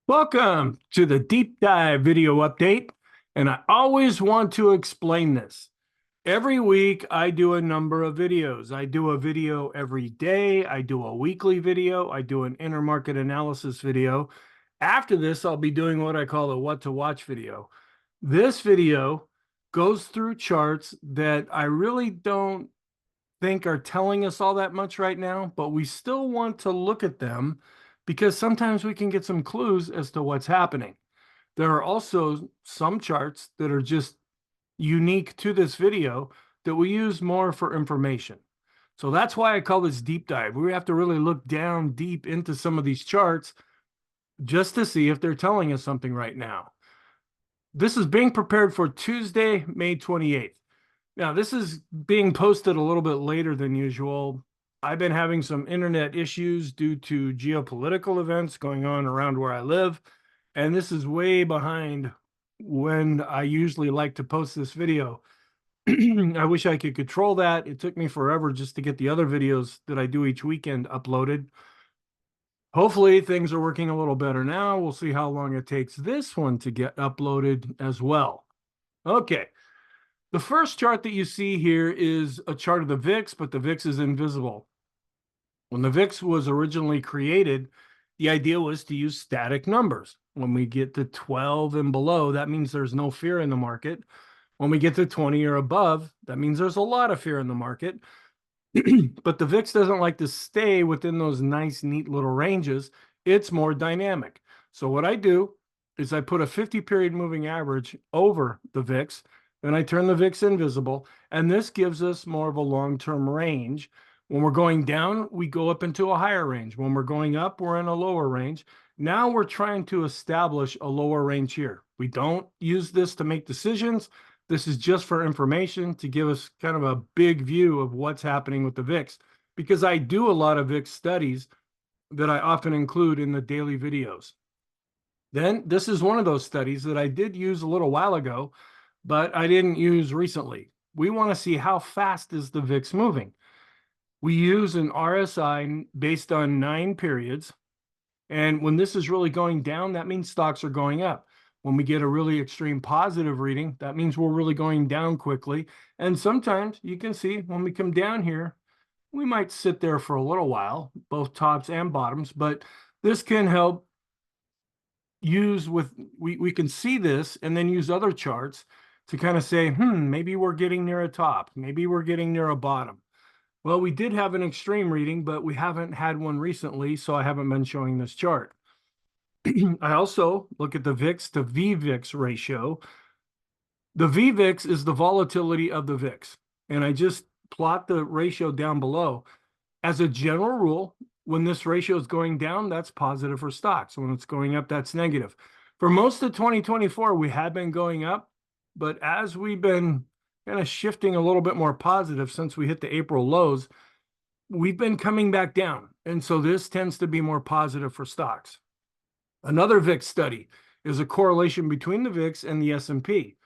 Welcome to the deep dive video update. And I always want to explain this. Every week, I do a number of videos. I do a video every day. I do a weekly video. I do an intermarket analysis video. After this, I'll be doing what I call a what to watch video. This video goes through charts that I really don't think are telling us all that much right now, but we still want to look at them because sometimes we can get some clues as to what's happening. There are also some charts that are just unique to this video that we use more for information. So that's why I call this deep dive. We have to really look down deep into some of these charts just to see if they're telling us something right now. This is being prepared for Tuesday, May 28th. Now, this is being posted a little bit later than usual. I've been having some internet issues due to geopolitical events going on around where I live, and this is way behind when I usually like to post this video. I wish I could control that. It took me forever just to get the other videos that I do each weekend uploaded. Hopefully things are working a little better now. We'll see how long it takes this one to get uploaded as well. Okay. The first chart that you see here is a chart of the VIX, but the VIX is invisible. When the VIX was originally created, the idea was to use static numbers. When we get to 12 and below, that means there's no fear in the market. When we get to 20 or above, that means there's a lot of fear in the market. But the VIX doesn't like to stay within those nice, neat little ranges. It's more dynamic. So what I do is I put a 50-period moving average over the VIX, then I turn the VIX invisible, and this gives us more of a long-term range. When we're going down, we go up into a higher range. When we're going up, we're in a lower range. Now we're trying to establish a lower range here. We don't use this to make decisions. This is just for information to give us kind of a big view of what's happening with the VIX, because I do a lot of VIX studies that I often include in the daily videos. Then this is one of those studies that I did use a little while ago, but I didn't use recently. We want to see how fast is the VIX moving. We use an RSI based on 9 periods. And when this is really going down, that means stocks are going up. When we get a really extreme positive reading, that means we're really going down quickly. And sometimes you can see when we come down here, we might sit there for a little while, both tops and bottoms, but this can help use with, we can see this and then use other charts to kind of say, maybe we're getting near a top. Maybe we're getting near a bottom. Well, we did have an extreme reading, but we haven't had one recently, so I haven't been showing this chart. I also look at the VIX to VVIX ratio. The VVIX is the volatility of the VIX, and I just plot the ratio down below. As a general rule, when this ratio is going down, that's positive for stocks. When it's going up, that's negative. For most of 2024, we have been going up, but as we've been kind of shifting a little bit more positive since we hit the April lows, we've been coming back down. And so this tends to be more positive for stocks. Another VIX study is a correlation between the VIX and the S&P.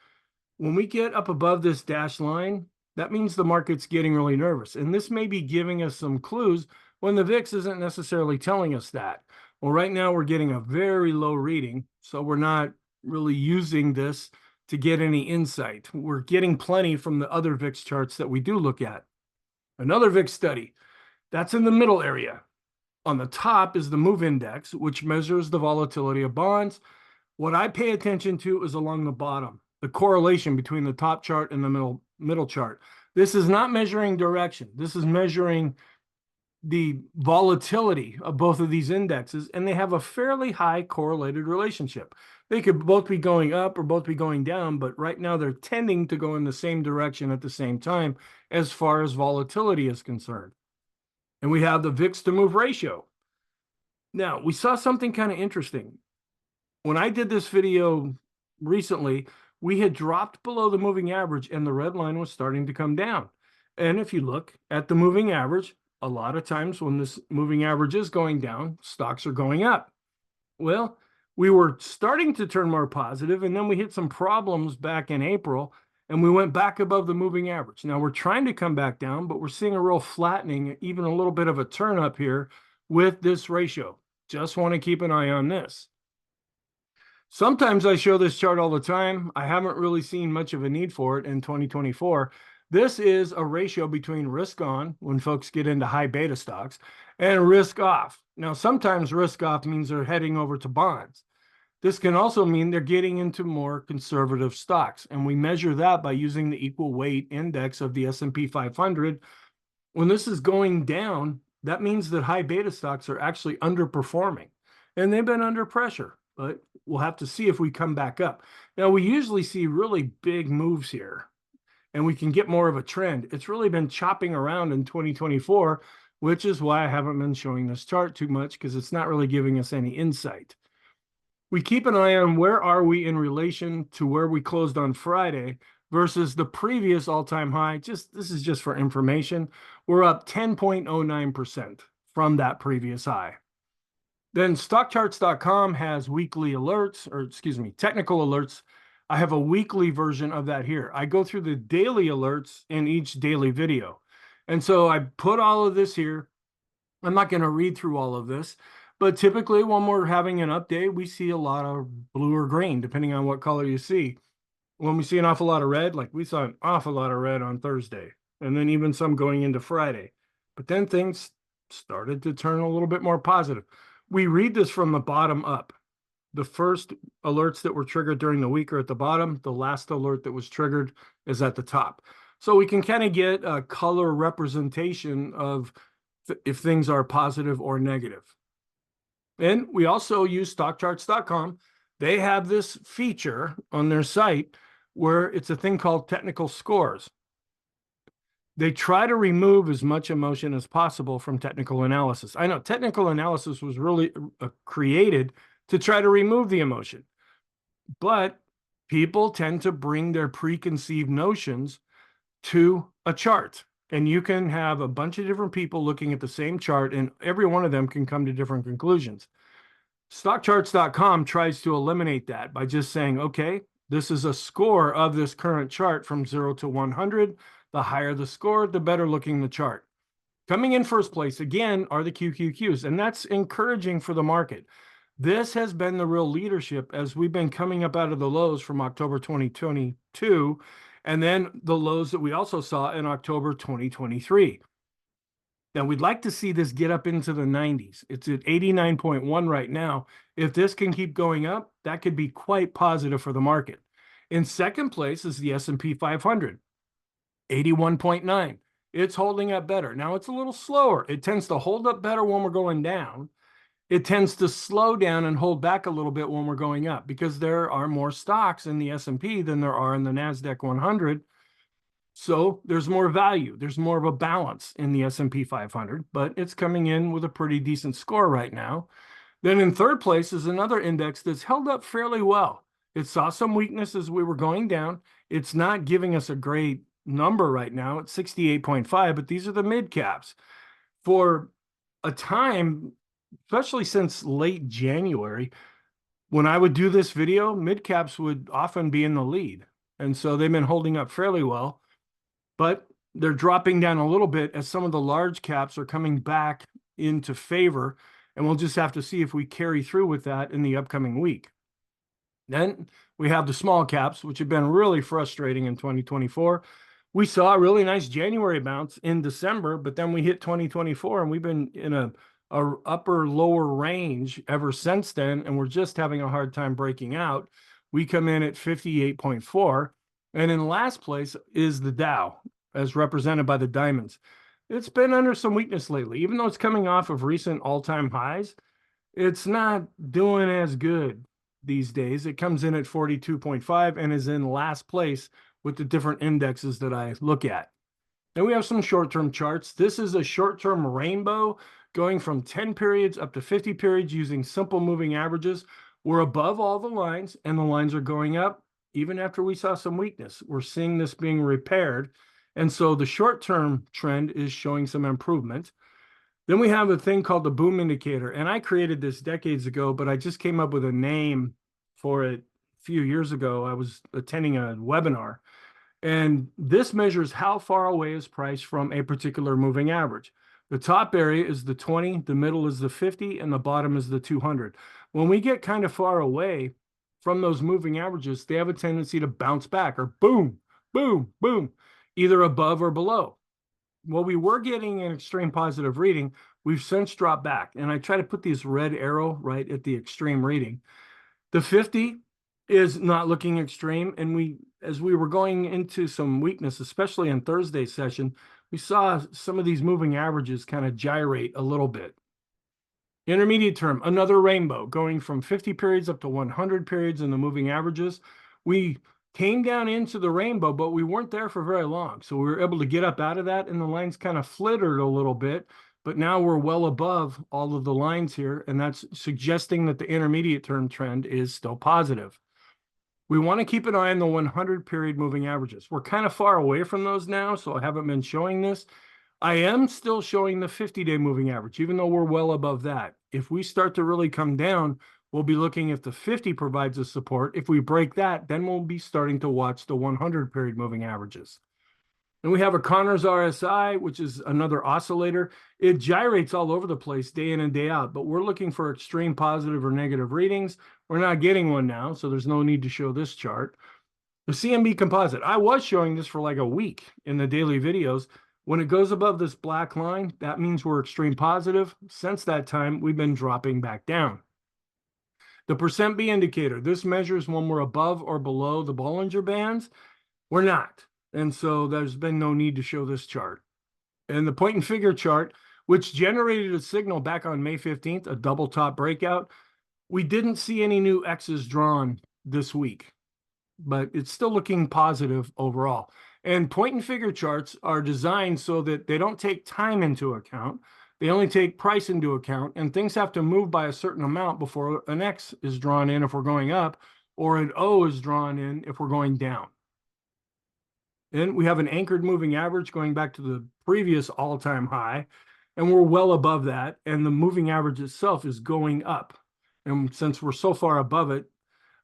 When we get up above this dashed line, that means the market's getting really nervous. And this may be giving us some clues when the VIX isn't necessarily telling us that. Well, right now we're getting a very low reading, so we're not really using this to get any insight. We're getting plenty from the other VIX charts that we do look at. Another VIX study, that's in the middle area. On the top is the MOVE index, which measures the volatility of bonds. What I pay attention to is along the bottom, the correlation between the top chart and the middle chart. This is not measuring direction. This is measuring the volatility of both of these indexes, and they have a fairly high correlated relationship. They could both be going up or both be going down, but right now they're tending to go in the same direction at the same time as far as volatility is concerned. And we have the VIX to move ratio. Now, we saw something kind of interesting. When I did this video recently, we had dropped below the moving average and the red line was starting to come down. And if you look at the moving average, a lot of times when this moving average is going down, stocks are going up. Well, we were starting to turn more positive, and then we hit some problems back in April, and we went back above the moving average. Now we're trying to come back down, but we're seeing a real flattening, even a little bit of a turn up here with this ratio. Just want to keep an eye on this. Sometimes I show this chart all the time. I haven't really seen much of a need for it in 2024. This is a ratio between risk on, when folks get into high beta stocks, and risk off. Now, sometimes risk off means they're heading over to bonds. This can also mean they're getting into more conservative stocks, and we measure that by using the equal weight index of the S&P 500. When this is going down, that means that high beta stocks are actually underperforming, and they've been under pressure, but we'll have to see if we come back up. Now, we usually see really big moves here, and we can get more of a trend. It's really been chopping around in 2024, which is why I haven't been showing this chart too much, because it's not really giving us any insight. We keep an eye on where are we in relation to where we closed on Friday versus the previous all-time high. This is just for information. We're up 10.09% from that previous high. Then stockcharts.com has weekly alerts, or excuse me, technical alerts. I have a weekly version of that here. I go through the daily alerts in each daily video. And so I put all of this here. I'm not going to read through all of this, but typically when we're having an update, we see a lot of blue or green, depending on what color you see. When we see an awful lot of red, like we saw an awful lot of red on Thursday, and then even some going into Friday. But then things started to turn a little bit more positive. We read this from the bottom up. The first alerts that were triggered during the week are at the bottom. The last alert that was triggered is at the top. So we can kind of get a color representation of if things are positive or negative. And we also use stockcharts.com. They have this feature on their site where it's a thing called technical scores. They try to remove as much emotion as possible from technical analysis. I know technical analysis was really created to try to remove the emotion, but people tend to bring their preconceived notions to a chart. And you can have a bunch of different people looking at the same chart, and every one of them can come to different conclusions. Stockcharts.com tries to eliminate that by just saying, okay, this is a score of this current chart from 0 to 100. The higher the score, the better looking the chart. Coming in first place, again, are the QQQs, and that's encouraging for the market. This has been the real leadership as we've been coming up out of the lows from October 2022, and then the lows that we also saw in October 2023. Now, we'd like to see this get up into the 90s. It's at 89.1 right now. If this can keep going up, that could be quite positive for the market. In second place is the S&P 500, 81.9. It's holding up better. Now, it's a little slower. It tends to hold up better when we're going down. It tends to slow down and hold back a little bit when we're going up because there are more stocks in the S&P than there are in the NASDAQ 100. So there's more value. There's more of a balance in the S&P 500, but it's coming in with a pretty decent score right now. Then in third place is another index that's held up fairly well. It saw some weakness as we were going down. It's not giving us a great number right now. It's 68.5, but these are the mid caps. For a time, especially since late January, when I would do this video, mid caps would often be in the lead. And so they've been holding up fairly well. But they're dropping down a little bit as some of the large caps are coming back into favor, and we'll just have to see if we carry through with that in the upcoming week. Then we have the small caps, which have been really frustrating in 2024. We saw a really nice January bounce in December, but then we hit 2024, and we've been in a upper lower range ever since then, and we're just having a hard time breaking out. We come in at 58.4. And in last place is the Dow, as represented by the diamonds. It's been under some weakness lately. Even though it's coming off of recent all-time highs, it's not doing as good these days. It comes in at 42.5 and is in last place with the different indexes that I look at. Then we have some short-term charts. This is a short-term rainbow going from 10 periods up to 50 periods using simple moving averages. We're above all the lines, and the lines are going up. Even after we saw some weakness, we're seeing this being repaired. And so the short-term trend is showing some improvement. Then we have a thing called the boom indicator. And I created this decades ago, but I just came up with a name for it a few years ago. I was attending a webinar. And this measures how far away is price from a particular moving average. The top area is the 20, the middle is the 50, and the bottom is the 200. When we get kind of far away from those moving averages, they have a tendency to bounce back or boom, boom, boom, either above or below. Well, we were getting an extreme positive reading. We've since dropped back. And I try to put this red arrow right at the extreme reading. The 50 is not looking extreme. And as we were going into some weakness, especially in Thursday's session, we saw some of these moving averages kind of gyrate a little bit. Intermediate term, another rainbow going from 50 periods up to 100 periods in the moving averages. We came down into the rainbow, but we weren't there for very long. So we were able to get up out of that, and the lines kind of flittered a little bit, but now we're well above all of the lines here, and that's suggesting that the intermediate term trend is still positive. We want to keep an eye on the 100 period moving averages. We're kind of far away from those now, so I haven't been showing this. I am still showing the 50-day moving average, even though we're well above that. If we start to really come down, we'll be looking if the 50 provides us support. If we break that, then we'll be starting to watch the 100 period moving averages. And we have a Connors RSI, which is another oscillator. It gyrates all over the place day in and day out, but we're looking for extreme positive or negative readings. We're not getting one now, so there's no need to show this chart. The CMB composite, I was showing this for like a week in the daily videos. When it goes above this black line, that means we're extreme positive. Since that time, we've been dropping back down. The percent B indicator, this measures when we're above or below the Bollinger Bands. We're not. And so there's been no need to show this chart. And the point and figure chart, which generated a signal back on May 15th, a double top breakout, we didn't see any new X's drawn this week, but it's still looking positive overall. And point and figure charts are designed so that they don't take time into account. They only take price into account, and things have to move by a certain amount before an X is drawn in if we're going up, or an O is drawn in if we're going down. Then we have an anchored moving average going back to the previous all-time high, and we're well above that, and the moving average itself is going up. And since we're so far above it,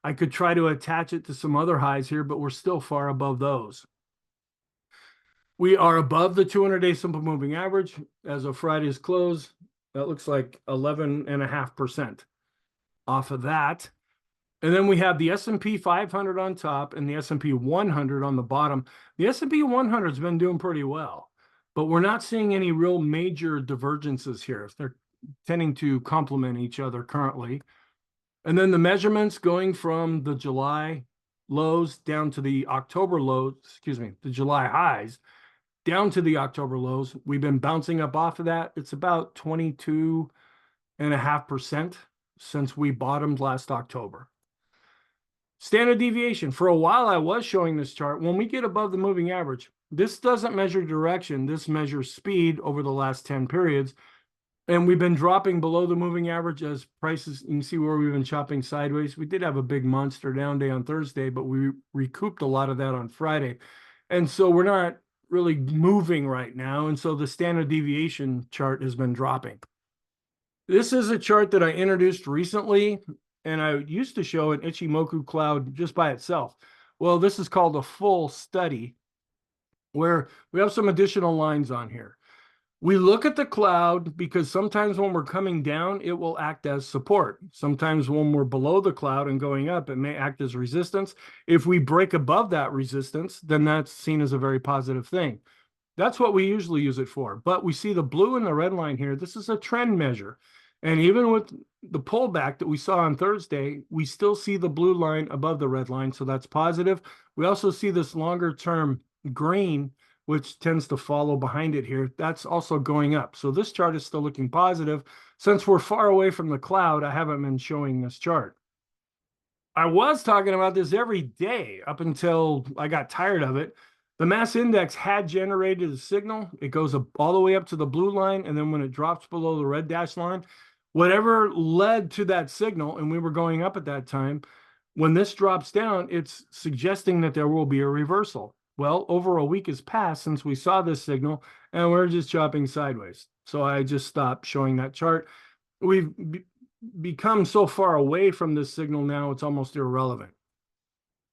I could try to attach it to some other highs here, but we're still far above those. We are above the 200-day simple moving average. As of Friday's close, that looks like 11.5% off of that. And then we have the S&P 500 on top and the S&P 100 on the bottom. The S&P 100 has been doing pretty well, but we're not seeing any real major divergences here. They're tending to complement each other currently. And then the measurements going from the July lows down to the October lows, the July highs, down to the October lows. We've been bouncing up off of that. It's about 22.5% since we bottomed last October. Standard deviation. For a while, I was showing this chart. When we get above the moving average, this doesn't measure direction. This measures speed over the last 10 periods. And we've been dropping below the moving average as prices, you can see where we've been chopping sideways. We did have a big monster down day on Thursday, but we recouped a lot of that on Friday. And so we're not really moving right now. And so the standard deviation chart has been dropping. This is a chart that I introduced recently, and I used to show an Ichimoku cloud just by itself. Well, this is called a full study where we have some additional lines on here. We look at the cloud because sometimes when we're coming down, it will act as support. Sometimes when we're below the cloud and going up, it may act as resistance. If we break above that resistance, then that's seen as a very positive thing. That's what we usually use it for. But we see the blue and the red line here. This is a trend measure. And even with the pullback that we saw on Thursday, we still see the blue line above the red line. So that's positive. We also see this longer term green, which tends to follow behind it here. That's also going up. So this chart is still looking positive. Since we're far away from the cloud, I haven't been showing this chart. I was talking about this every day up until I got tired of it. The mass index had generated a signal. It goes up all the way up to the blue line, and then when it drops below the red dash line, whatever led to that signal, and we were going up at that time, when this drops down, it's suggesting that there will be a reversal. Well, over a week has passed since we saw this signal, and we're just chopping sideways. So I just stopped showing that chart. We've become so far away from this signal now, it's almost irrelevant.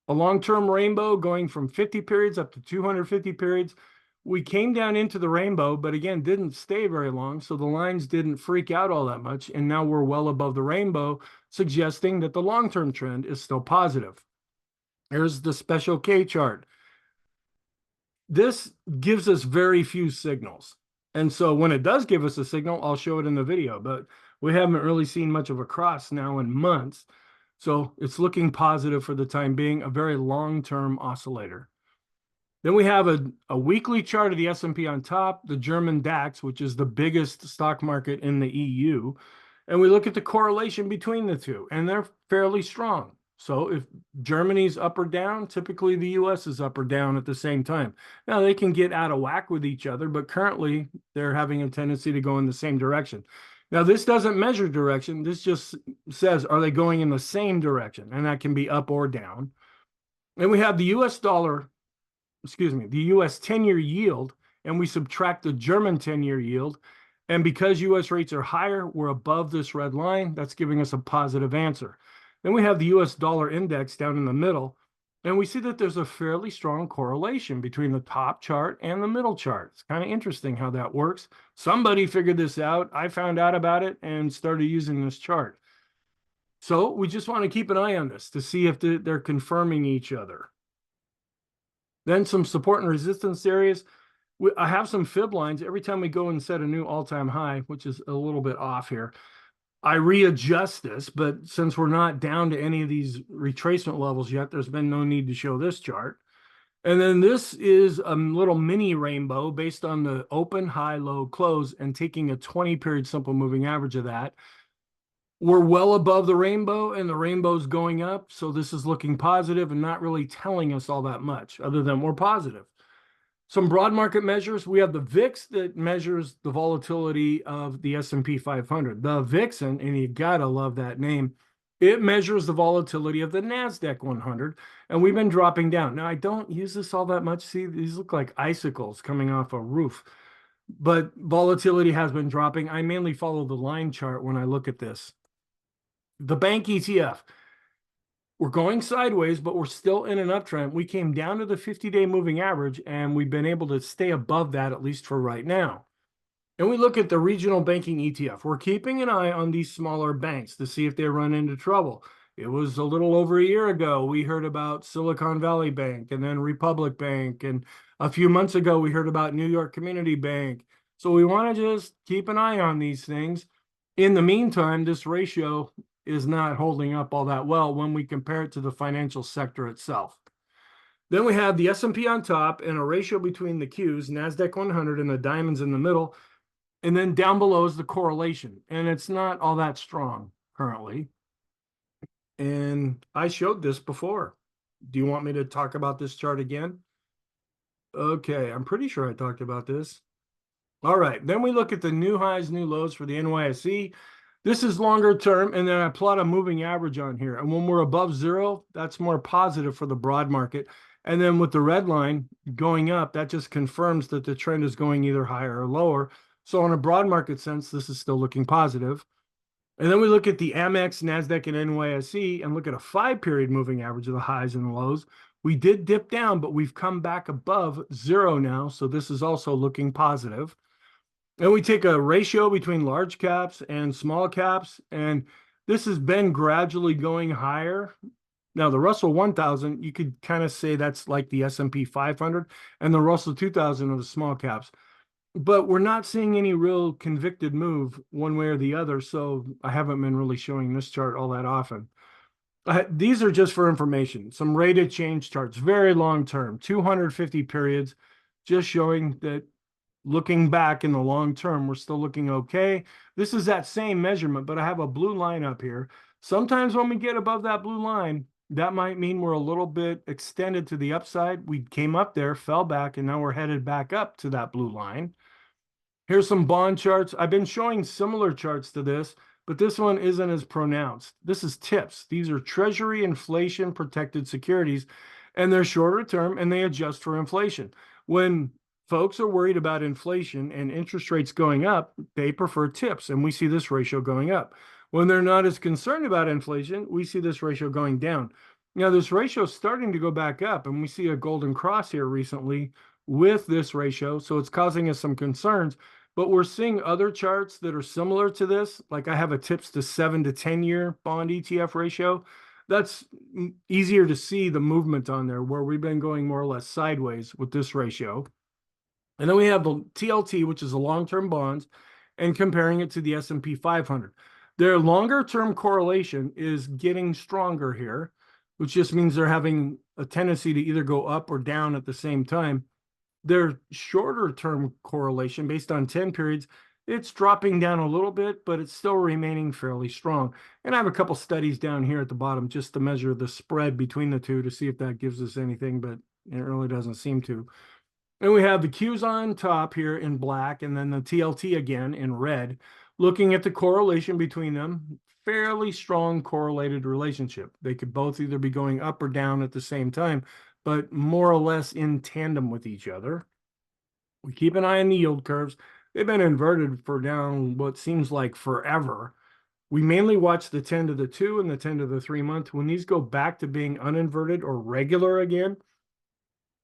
A long-term rainbow going from 50 periods up to 250 periods. we came down into the rainbow, but again, didn't stay very long. So the lines didn't freak out all that much. And now we're well above the rainbow, suggesting that the long-term trend is still positive. Here's the special K chart. This gives us very few signals. And so when it does give us a signal, I'll show it in the video, but we haven't really seen much of a cross now in months. So it's looking positive for the time being, a very long-term oscillator. Then we have a weekly chart of the S&P on top, the German DAX, which is the biggest stock market in the EU. And we look at the correlation between the two, and they're fairly strong. So if Germany's up or down, typically the US is up or down at the same time. Now they can get out of whack with each other, but currently they're having a tendency to go in the same direction. Now this doesn't measure direction. This just says, are they going in the same direction? And that can be up or down. And we have the US dollar, the US 10-year yield, and we subtract the German 10-year yield. And because US rates are higher, we're above this red line. That's giving us a positive answer. Then we have the US dollar index down in the middle, and we see that there's a fairly strong correlation between the top chart and the middle chart. It's kind of interesting how that works. Somebody figured this out. I found out about it and started using this chart. So we just want to keep an eye on this to see if they're confirming each other. Then some support and resistance areas. I have some fib lines. Every time we go and set a new all-time high, which is a little bit off here, I readjust this, but since we're not down to any of these retracement levels yet, there's been no need to show this chart. And then this is a little mini rainbow based on the open, high, low, close, and taking a 20-period simple moving average of that. We're well above the rainbow, and the rainbow's going up, so this is looking positive and not really telling us all that much, other than we're positive. Some broad market measures. We have the VIX that measures the volatility of the S&P 500. The Vixen, and you gotta love that name, it measures the volatility of the NASDAQ 100, and we've been dropping down. Now, I don't use this all that much. See, these look like icicles coming off a roof, but volatility has been dropping. I mainly follow the line chart when I look at this. The bank ETF. We're going sideways, but we're still in an uptrend. We came down to the 50-day moving average, and we've been able to stay above that, at least for right now. And we look at the regional banking ETF. We're keeping an eye on these smaller banks to see if they run into trouble. It was a little over a year ago, we heard about Silicon Valley Bank and then Republic Bank. And a few months ago, we heard about New York Community Bank. So we want to just keep an eye on these things. In the meantime, this ratio is not holding up all that well when we compare it to the financial sector itself. Then we have the S&P on top and a ratio between the Qs, NASDAQ 100 and the diamonds in the middle. And then down below is the correlation. And it's not all that strong currently. And I showed this before. Do you want me to talk about this chart again? Okay, I'm pretty sure I talked about this. All right, then we look at the new highs, new lows for the NYSE. This is longer term, and then I plot a moving average on here. And when we're above zero, that's more positive for the broad market. And then with the red line going up, that just confirms that the trend is going either higher or lower. So in a broad market sense, this is still looking positive. And then we look at the Amex, NASDAQ, and NYSE and look at a 5-period moving average of the highs and the lows. We did dip down, but we've come back above zero now. So this is also looking positive. And we take a ratio between large caps and small caps, and this has been gradually going higher. Now, the Russell 1000, you could kind of say that's like the S&P 500, and the Russell 2000 are the small caps. But we're not seeing any real convicted move one way or the other, so I haven't been really showing this chart all that often. These are just for information. Some rate of change charts, very long term, 250 periods, just showing that looking back in the long term, we're still looking okay. This is that same measurement, but I have a blue line up here. Sometimes when we get above that blue line, that might mean we're a little bit extended to the upside. We came up there, fell back, and now we're headed back up to that blue line. Here's some bond charts. I've been showing similar charts to this, but this one isn't as pronounced. This is TIPS. These are Treasury inflation protected securities, and they're shorter term, and they adjust for inflation. When folks are worried about inflation and interest rates going up, they prefer TIPS, and we see this ratio going up. When they're not as concerned about inflation, we see this ratio going down. Now, this ratio is starting to go back up, and we see a golden cross here recently with this ratio. So it's causing us some concerns, but we're seeing other charts that are similar to this. Like I have a tips to 7 to 10 year bond ETF ratio. That's easier to see the movement on there, where we've been going more or less sideways with this ratio. And then we have the TLT, which is the long-term bonds, and comparing it to the S&P 500. Their longer-term correlation is getting stronger here, which just means they're having a tendency to either go up or down at the same time. Their shorter-term correlation, based on 10 periods, it's dropping down a little bit, but it's still remaining fairly strong. And I have a couple studies down here at the bottom just to measure the spread between the two to see if that gives us anything, but it really doesn't seem to. And we have the Qs on top here in black, and then the TLT again in red. Looking at the correlation between them, fairly strong correlated relationship. They could both either be going up or down at the same time, but more or less in tandem with each other. We keep an eye on the yield curves. They've been inverted for down what seems like forever. We mainly watch the 10 to the 2 and the 10 to the 3 month. When these go back to being uninverted or regular again,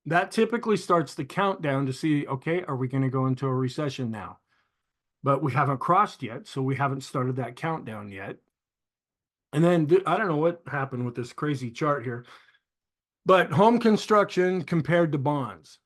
that typically starts the countdown to see, okay, are we going to go into a recession now? But we haven't crossed yet, so we haven't started that countdown yet. And then I don't know what happened with this crazy chart here, but home construction compared to bonds.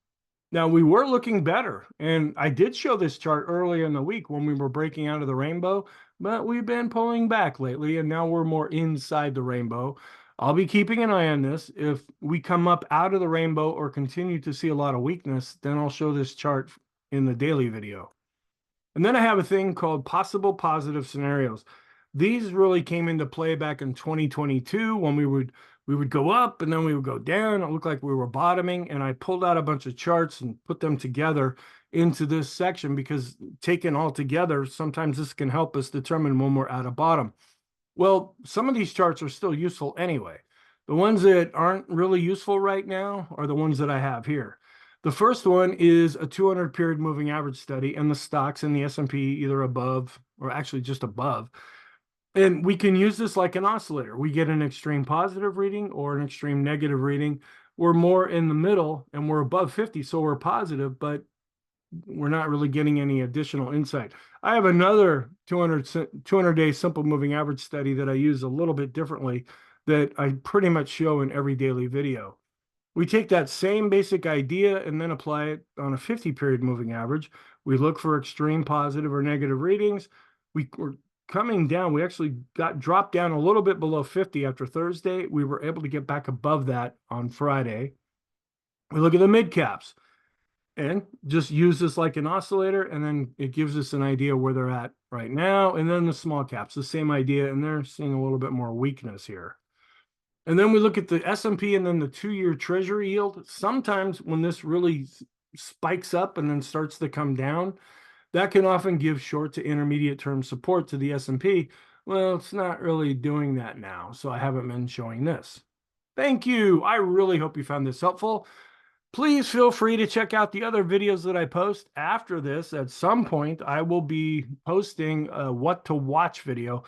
Now, we were looking better, and I did show this chart earlier in the week when we were breaking out of the rainbow, but we've been pulling back lately, and now we're more inside the rainbow. I'll be keeping an eye on this. If we come up out of the rainbow or continue to see a lot of weakness, then I'll show this chart in the daily video. And then I have a thing called possible positive scenarios. These really came into play back in 2022 when we would go up and then we would go down. It looked like we were bottoming, and I pulled out a bunch of charts and put them together into this section because taken all together, sometimes this can help us determine when we're at a bottom. Well, some of these charts are still useful anyway. The ones that aren't really useful right now are the ones that I have here. The first one is a 200 period moving average study, and the stocks in the S&P either above or actually just above. And we can use this like an oscillator. We get an extreme positive reading or an extreme negative reading. We're more in the middle and we're above 50, so we're positive, but we're not really getting any additional insight. I have another 200-day simple moving average study that I use a little bit differently that I pretty much show in every daily video. We take that same basic idea and then apply it on a 50-period moving average. We look for extreme positive or negative readings. We're coming down. We actually got dropped down a little bit below 50 after Thursday. We were able to get back above that on Friday. We look at the mid caps and just use this like an oscillator, and then it gives us an idea where they're at right now. And then the small caps, the same idea, and they're seeing a little bit more weakness here. And then we look at the S&P and then the 2-year treasury yield. Sometimes when this really spikes up and then starts to come down, that can often give short to intermediate term support to the S&P. Well, it's not really doing that now, so I haven't been showing this. Thank you. I really hope you found this helpful. Please feel free to check out the other videos that I post after this. At some point, I will be posting a what to watch video.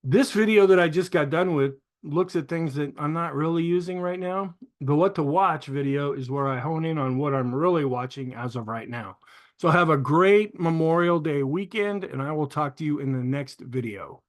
This video that I just got done with looks at things that I'm not really using right now. The what to watch video is where I hone in on what I'm really watching as of right now. So have a great Memorial Day weekend, and I will talk to you in the next video.